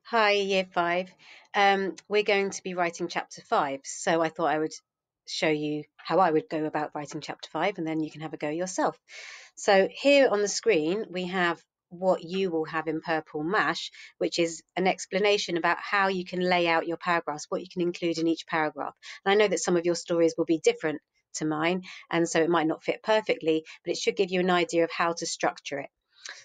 Hi, Year 5. We're going to be writing Chapter 5, so I thought I would show you how I would go about writing Chapter 5, and then you can have a go yourself. So here on the screen, we have what you will have in Purple Mash, which is an explanation about how you can lay out your paragraphs, what you can include in each paragraph. And I know that some of your stories will be different to mine, and so it might not fit perfectly, but it should give you an idea of how to structure it.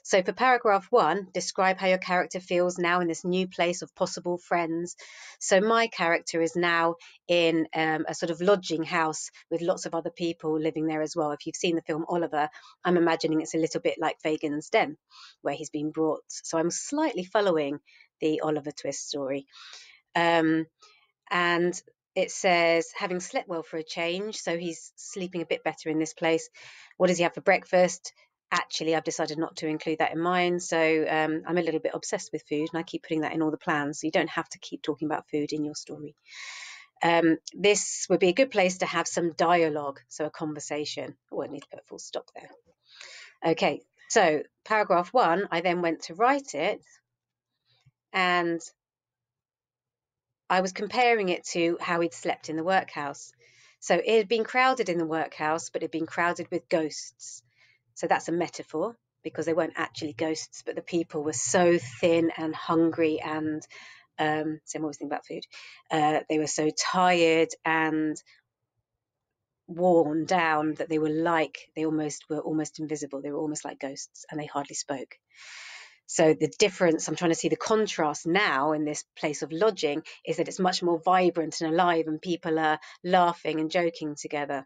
So for paragraph 1, describe how your character feels now in this new place of possible friends. So my character is now in a sort of lodging house with lots of other people living there as well. If you've seen the film Oliver, I'm imagining it's a little bit like Fagin's Den, where he's been brought. So I'm slightly following the Oliver Twist story. And it says, having slept well for a change, so he's sleeping a bit better in this place. What does he have for breakfast? Actually, I've decided not to include that in mine, so I'm a little bit obsessed with food, and I keep putting that in all the plans, so you don't have to keep talking about food in your story. This would be a good place to have some dialogue, so a conversation. Oh, I need to put a full stop there. Okay, so paragraph 1, I then went to write it, and I was comparing it to how he'd slept in the workhouse. So it had been crowded in the workhouse, but it had been crowded with ghosts. So that's a metaphor because they weren't actually ghosts, but the people were so thin and hungry and so I'm always thinking about food. They were so tired and worn down that they were almost invisible. They were almost like ghosts and they hardly spoke. So the difference, I'm trying to see the contrast now in this place of lodging, is that it's much more vibrant and alive and people are laughing and joking together.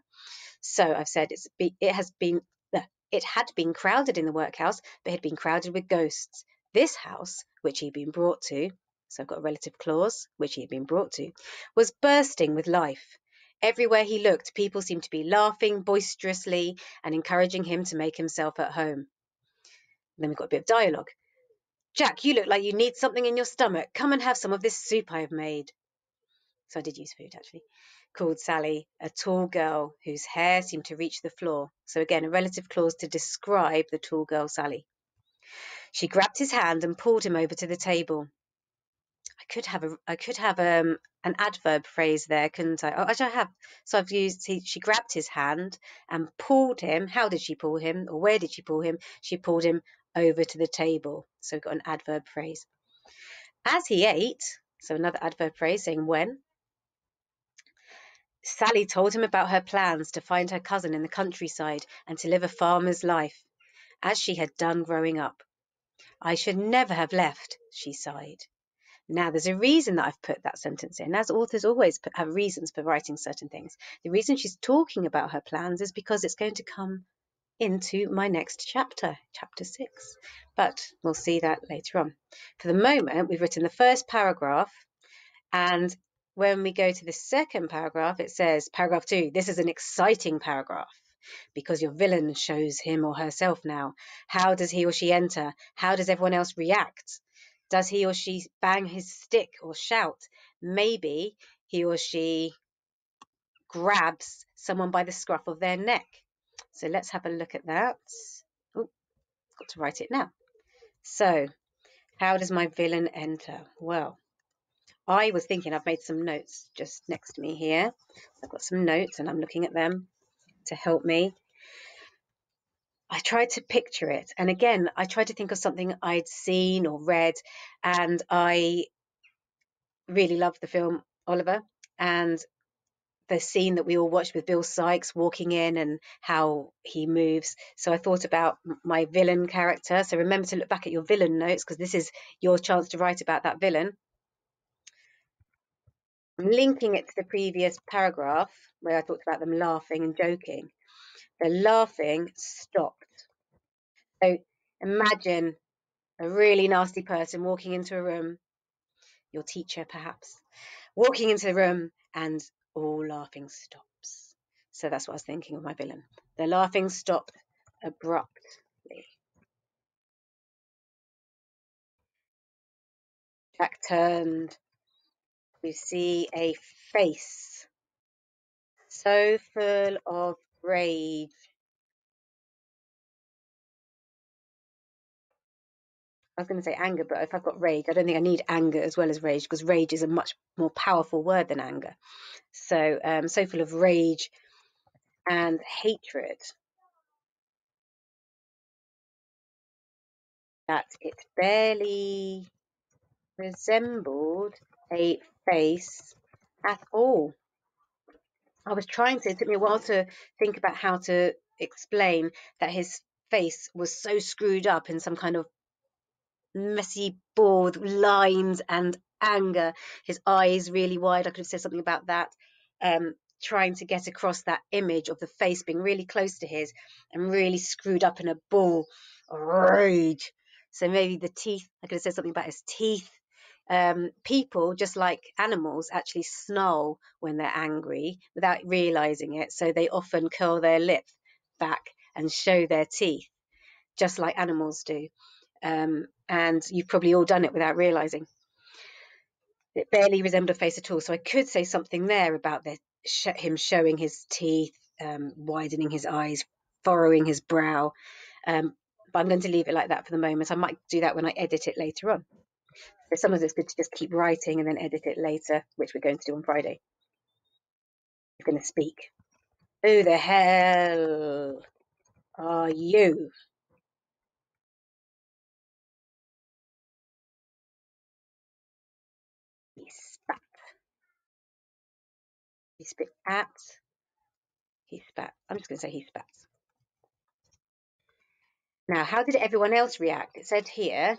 So I've said it had been crowded in the workhouse, but it had been crowded with ghosts. This house, which he'd been brought to, so I've got a relative clause, which he had been brought to, was bursting with life. Everywhere he looked, people seemed to be laughing boisterously and encouraging him to make himself at home. And then we've got a bit of dialogue. Jack, you look like you need something in your stomach. Come and have some of this soup I have made. So I did use food, actually. Called Sally, a tall girl whose hair seemed to reach the floor. So again, a relative clause to describe the tall girl, Sally. She grabbed his hand and pulled him over to the table. I could have an adverb phrase there, couldn't I? Oh, actually, I have. So I've used. She grabbed his hand and pulled him. How did she pull him, or where did she pull him? She pulled him over to the table. So we've got an adverb phrase. As he ate, so another adverb phrase saying when. Sally told him about her plans to find her cousin in the countryside and to live a farmer's life, as she had done growing up. I should never have left, she sighed. Now, there's a reason that I've put that sentence in, as authors always have reasons for writing certain things. The reason she's talking about her plans is because it's going to come into my next chapter, chapter 6. But we'll see that later on. For the moment, we've written the first paragraph, and when we go to the second paragraph, it says, paragraph 2, this is an exciting paragraph because your villain shows him or herself now. How does he or she enter? How does everyone else react? Does he or she bang his stick or shout? Maybe he or she grabs someone by the scruff of their neck. So let's have a look at that. Oh, got to write it now. So, how does my villain enter? Well, I was thinking, I've made some notes just next to me here. I've got some notes and I'm looking at them to help me. I tried to picture it. And again, I tried to think of something I'd seen or read. And I really loved the film Oliver and the scene that we all watched with Bill Sikes walking in and how he moves. So I thought about my villain character. So remember to look back at your villain notes because this is your chance to write about that villain. I'm linking it to the previous paragraph where I talked about them laughing and joking. The laughing stopped. So imagine a really nasty person walking into a room, your teacher perhaps, walking into the room and all laughing stops. So that's what I was thinking of my villain. The laughing stopped abruptly. Jack turned to see a face so full of rage I was going to say anger, but if I've got rage, I don't think I need anger as well as rage, because rage is a much more powerful word than anger. So, so full of rage and hatred that it barely resembled a face at all. It took me a while to think about how to explain that his face was so screwed up in some kind of messy ball with lines and anger, his eyes really wide. I could have said something about that. Trying to get across that image of the face being really close to his and really screwed up in a ball of rage. So maybe the teeth, I could have said something about his teeth. People, just like animals, actually snarl when they're angry without realizing it. So they often curl their lip back and show their teeth, just like animals do. And you've probably all done it without realizing. It barely resembled a face at all. So I could say something there about him showing his teeth, widening his eyes, furrowing his brow. But I'm going to leave it like that for the moment. I might do that when I edit it later on. So some of it's good to just keep writing and then edit it later, which we're going to do on Friday. I'm going to speak. Who the hell are you? He spat. He spit at. He spat. I'm just going to say he spat. Now, how did everyone else react? It said here,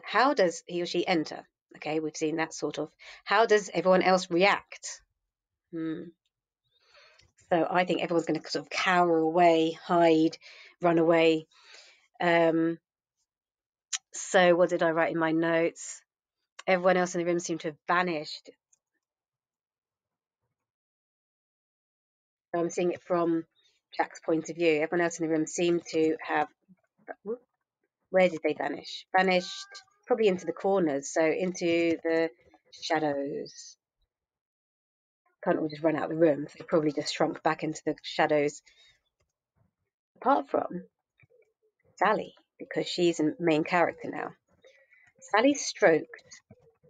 how does he or she enter? Okay, we've seen that sort of. How does everyone else react? So I think everyone's going to sort of cower away, hide, run away. So what did I write in my notes? Everyone else in the room seemed to have vanished. So I'm seeing it from Jack's point of view. Everyone else in the room seemed to have. Where did they vanish? Vanished probably into the corners, so into the shadows. Can't all just run out of the room. They probably just shrunk back into the shadows. Apart from Sally, because she's a main character now. Sally stroked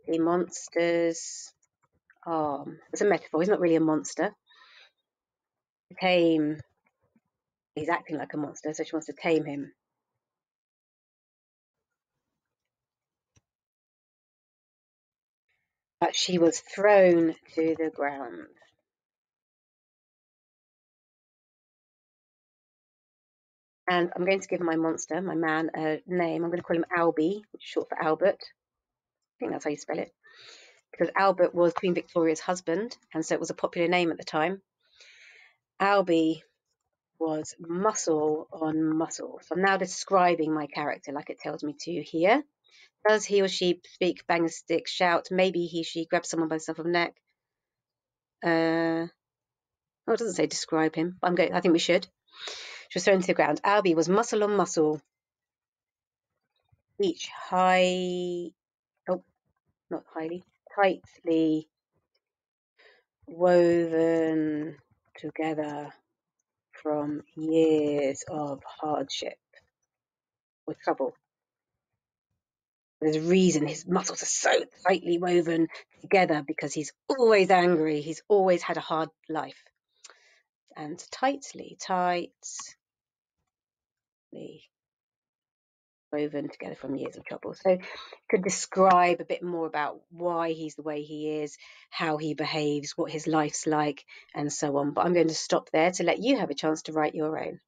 the monster's arm. It's a metaphor. He's not really a monster. He's acting like a monster, so she wants to tame him. But she was thrown to the ground. And I'm going to give my monster, my man, a name. I'm going to call him Albie, which is short for Albert. I think that's how you spell it. Because Albert was Queen Victoria's husband, and so it was a popular name at the time. Albie was muscle on muscle. So I'm now describing my character like it tells me to here. Does he or she speak, bang a stick, shout? Maybe she grabs someone by the scruff of the neck. Oh, it doesn't say describe him. I think we should. She was thrown to the ground. Albie was muscle on muscle, each tightly woven together from years of hardship or trouble. There's a reason his muscles are so tightly woven together, because he's always angry. He's always had a hard life. And tightly woven together from years of trouble. So could describe a bit more about why he's the way he is, how he behaves, what his life's like, and so on. But I'm going to stop there to let you have a chance to write your own.